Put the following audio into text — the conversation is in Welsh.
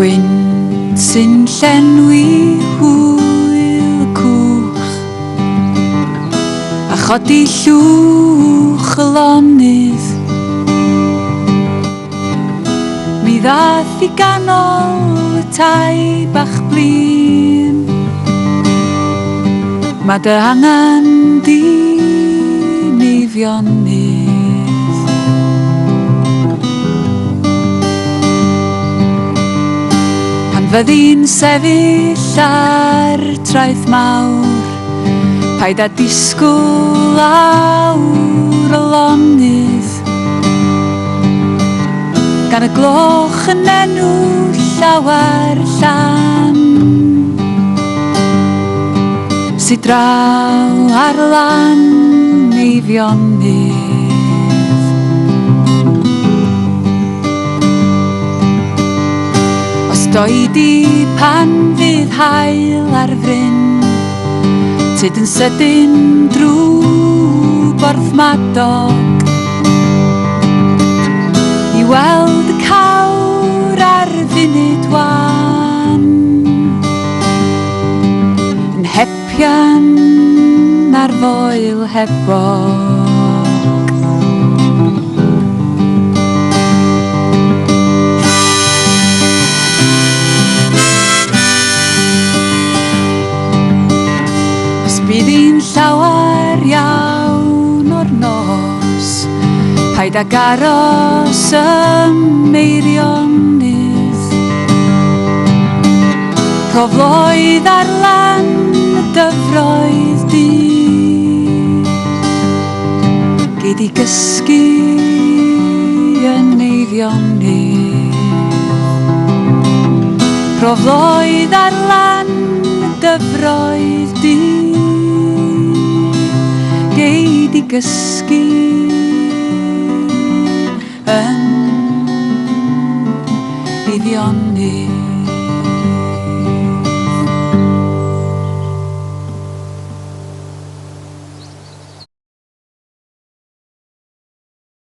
Gwynt sy'n llenwi hwyl cwch a chodi llwch y lonydd. Mi ddath I ganol y tai bach blin, ma dy angan di neifionydd. Pan fyddi'n sefyll ar traeth mawr, paid â disgwyl awr y lonydd, gan y gloch yn enw llawer llan, sy draw ar lan neifionydd. Os doedi pan fydd haul ar fryn, tyd yn sydyn drwy Borthmadog, I weld y cawr ar funud wan, yn hepian ar foel hebog. Os bydd hi'n llawer iawn o'r nos, paid ag aros ym meirionydd. Profloedd ar lan y dyfroedd di, gei di gysgu yn neifionydd. Profloedd ar lan y dyfroedd di, gei di gysgu yn neifionydd.